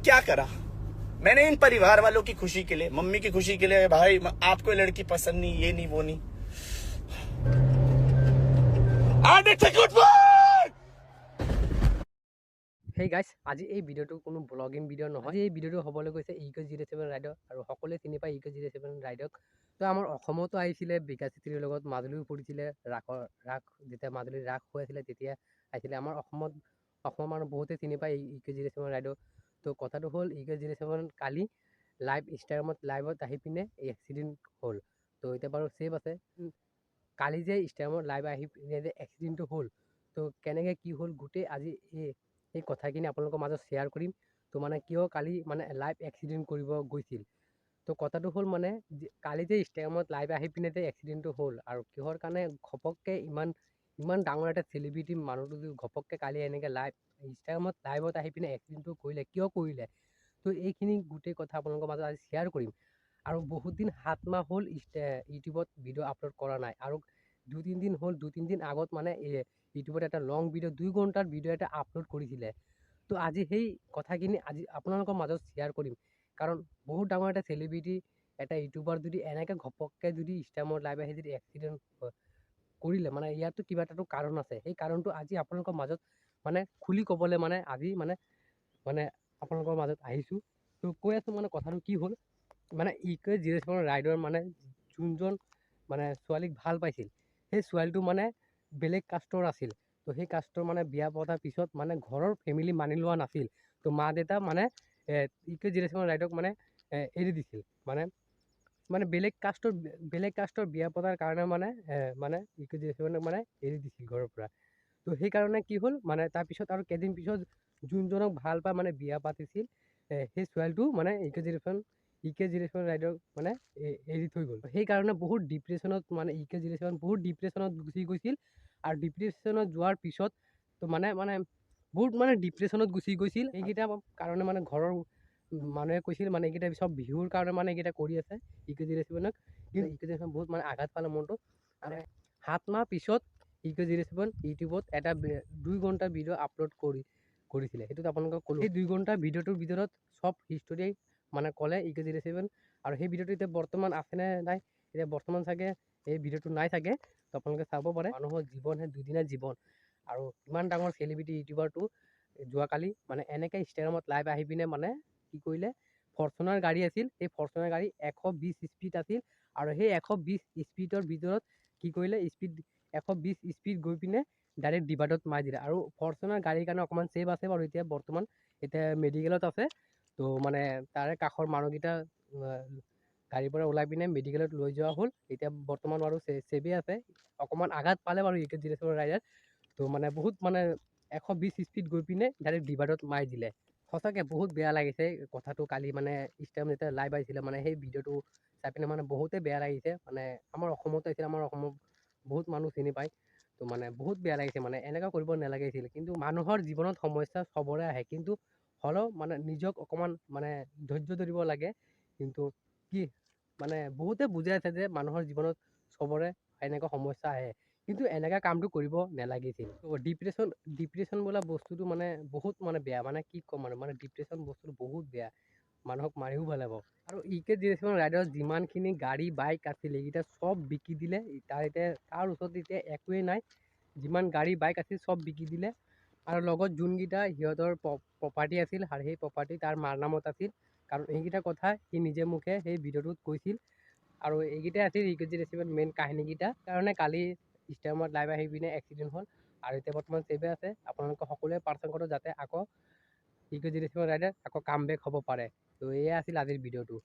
क्या करा मैंने इन परिवार वालों की खुशी के लिए, मम्मी की खुशी के लिए, भाई आपको लड़की पसंद नहीं, ये नहीं वो नहीं। Hey guys, আজি এই ভিডিওটো কোনো ব্লগিং ভিডিও নহয়। এই ভিডিওটো হ'বলৈ গৈছে EK07 ৰাইডৰ আৰু সকলোৱে চিনি পায় EK07 ৰাইডক। তো আমাৰ অসমতো আহিছিলে বিকাশিত্ৰীৰ লগত মাজুলীও ফুৰিছিলে, ৰাস যেতিয়া মাজুলীৰ ৰাস হৈ আছিলে তেতিয়া আহিছিলে। আমাৰ অসমৰ মানুহ বহুতে চিনি পায় EK07 ৰাইডক। তো কথাটো হ'ল EK07 কালি লাইভত আহি পিনে এক্সিডেণ্ট হ'ল। তো এতিয়া বাৰু ছেফ আছে। কালি যে ষ্টেডিয়ামত লাইভ আহি পিনে যে এক্সিডেণ্টটো হ'ল, তো কেনেকৈ কি হ'ল গোটেই আজি এই কথাখিনি আপোনালোকৰ মাজত শ্বেয়াৰ কৰিম। তো মানে কিয় কালি মানে লাইভ এক্সিডেণ্ট কৰিব গৈছিল। তো কথাটো হ'ল মানে কালি যে ষ্টেডিয়ামত লাইভ আহি পিনে যে এক্সিডেণ্টটো হ'ল আৰু কিহৰ কাৰণে ঘপককৈ ইমান ডাঙৰ এটা চেলিব্ৰিটি মানুহটো যদি ঘপককৈ কালি এনেকৈ লাইভত আহি পিনে এক্সিডেণ্টটো কৰিলে, কিয় কৰিলে, তো এইখিনি গোটেই কথা আপোনালোকৰ মাজত আজি শ্বেয়াৰ কৰিম। আৰু বহুত দিন 7 মাহ হ'ল ইউটিউবত ভিডিঅ' আপলোড কৰা নাই। আৰু 2-3 দিন হ'ল, 2-3 দিন আগত মানে ইউটিউবত এটা লং ভিডিঅ' 2 ঘণ্টাৰ ভিডিঅ' এটা আপলোড কৰিছিলে। তো আজি সেই কথাখিনি আজি আপোনালোকৰ মাজত শ্বেয়াৰ কৰিম। কাৰণ বহুত ডাঙৰ এটা চেলিব্ৰিটি, এটা ইউটিউবাৰ যদি এনেকৈ ঘপককৈ যদি ষ্টেডিয়ামত লাইভ আহি যদি এক্সিডেণ্ট কৰিলে, মানে ইয়াতো কিবা এটাতো কাৰণ আছে। সেই কাৰণটো আজি আপোনালোকৰ মাজত মানে খুলি ক'বলৈ মানে আজি মানে আপোনালোকৰ মাজত আহিছোঁ। তো কৈ আছোঁ মানে কথাটো কি হ'ল, মানে EK07 ৰাইডৰ মানে যোনজন মানে ছোৱালীক ভাল পাইছিল, সেই ছোৱালীটো মানে বেলেগ কাষ্টৰ আছিল। তো সেই কাষ্টৰ মানে বিয়া পতাৰ পিছত মানে ঘৰৰ ফেমিলি মানি লোৱা নাছিল। তো মা দেউতা মানে EK07 ৰাইডক মানে এৰি দিছিল। মানে বেলেগ কাষ্টৰ বিয়া পতাৰ কাৰণে মানে EK07 মানে এৰি দিছিল ঘৰৰ পৰা। তো সেইকাৰণে কি হ'ল মানে তাৰপিছত আৰু কেইদিন পিছত যোনজনক ভাল পাই মানে বিয়া পাতিছিল, সেই ছোৱালীটো মানে EK07 ৰাইডক মানে এৰি থৈ গ'ল। সেইকাৰণে বহুত ডিপ্ৰেশ্যনত মানে EK07 বহুত ডিপ্ৰেশ্যনত গুচি গৈছিল। আৰু ডিপ্ৰেশ্যনত যোৱাৰ পিছত তো মানে বহুত মানে ডিপ্ৰেশ্যনত গুচি গৈছিল। এইকেইটা কাৰণে মানে ঘৰৰ মানুহে কৈছিল মানে এইকেইটা চব বিহুৰ কাৰণে মানে এইকেইটা কৰি আছে EK07ক। কিন্তু EK07 বহুত মানে আঘাত পালে মনটো। আৰু 7 মাহ পিছত EK07 ইউটিউবত এটা 2 ঘণ্টা ভিডিঅ' আপলোড কৰিছিলে। সেইটোত আপোনালোকক ক'লোঁ। সেই 2 ঘণ্টা ভিডিঅ'টোৰ ভিতৰত চব হিষ্টৰী মানে ক'লে EK07। আৰু সেই ভিডিঅ'টো এতিয়া বৰ্তমান আছেনে নাই, এতিয়া বৰ্তমান চাগে এই ভিডিঅ'টো নাই চাগে। তো আপোনালোকে চাব পাৰে। মানুহৰ জীৱনহে দুদিনীয়া জীৱন। আৰু ইমান ডাঙৰ চেলিব্ৰিটি ইউটিউবাৰটো যোৱাকালি মানে এনেকৈ ষ্টেডিয়ামত লাইভ আহি পিনে মানে কি কৰিলে, ফৰ্চুনাৰ গাড়ী আছিল, সেই ফৰ্চুনাৰ গাড়ী 120 স্পীড আছিল। আৰু সেই 120 স্পীডৰ ভিতৰত কি কৰিলে, 120 স্পীড গৈ পিনে ডাইৰেক্ট ডিভাইডত মাৰি দিলে। আৰু ফৰ্চুনাৰ গাড়ীৰ কাৰণে অকণমান ছেফ আছে বাৰু, এতিয়া বৰ্তমান মেডিকেলত আছে। তো মানে তাৰে কাষৰ মানুহকেইটা গাড়ীৰ পৰা ওলাই পিনে মেডিকেলত লৈ যোৱা হ'ল। এতিয়া বৰ্তমান বাৰু ছেফে আছে। অকণমান আঘাত পালে বাৰু EK07 ৰাইডাৰ। তো মানে বহুত মানে 120 স্পীড গৈ পিনে ডাইৰেক্ট ডিভাইডত মাৰি দিলে। সঁচাকৈ বহুত বেয়া লাগিছে কথাটো। কালি মানে ষ্টেডিয়াম যেতিয়া লাইভ আহিছিলে মানে সেই ভিডিঅ'টো চাই পিনে মানে বহুতেই বেয়া লাগিছে। মানে আমাৰ অসমতো আহিছিলে, আমাৰ অসমত বহুত মানুহ চিনি পায়। তো মানে বহুত বেয়া লাগিছে, মানে এনেকুৱা কৰিব নালাগিছিল। কিন্তু মানুহৰ জীৱনত সমস্যা চবৰে আহে, কিন্তু হ'লেও মানে নিজক অকণমান মানে ধৈৰ্য ধৰিব লাগে। কিন্তু কি মানে বহুতে বুজাই আছে যে মানুহৰ জীৱনত চবৰে এনেকুৱা সমস্যা আহে, কিন্তু এনেকুৱা কামটো কৰিব নালাগিছিল। তো ডিপ্ৰেশ্যন বোলা বস্তুটো মানে বহুত মানে বেয়া, মানে কি ক'ম আৰু, মানে ডিপ্ৰেশ্যন বস্তুটো বহুত বেয়া, মানুহক মাৰিও পেলাব। আৰু EK07 ৰাইডৰ যিমানখিনি গাড়ী বাইক আছিল এইকেইটা চব বিকি দিলে। তাৰ ওচৰত এতিয়া একোৱেই নাই। যিমান গাড়ী বাইক আছিল চব বিকি দিলে। আৰু লগত যোনকেইটা সিহঁতৰ প্ৰপাৰ্টি আছিল আৰু সেই প্ৰপাৰ্টি তাৰ মাৰ নামত আছিল। কাৰণ এইকেইটা কথা সি নিজে মুখে সেই ভিডিঅ'টোত কৈছিল। আৰু এইকেইটাই আছিল EK07 মেইন কাহিনীকেইটা। কাৰণে কালি ষ্টেডিয়ামত লাইভ আহি পিনে এক্সিডেণ্ট হ'ল। আৰু এতিয়া বৰ্তমান ছেফে আছে। আপোনালোকে সকলোৱে প্ৰাৰ্থনা কৰক যাতে আকৌ EK07 ৰাইডাৰ আকৌ কাম বেক হ'ব পাৰে। তো এয়া আছিল আজিৰ ভিডিঅ'টো।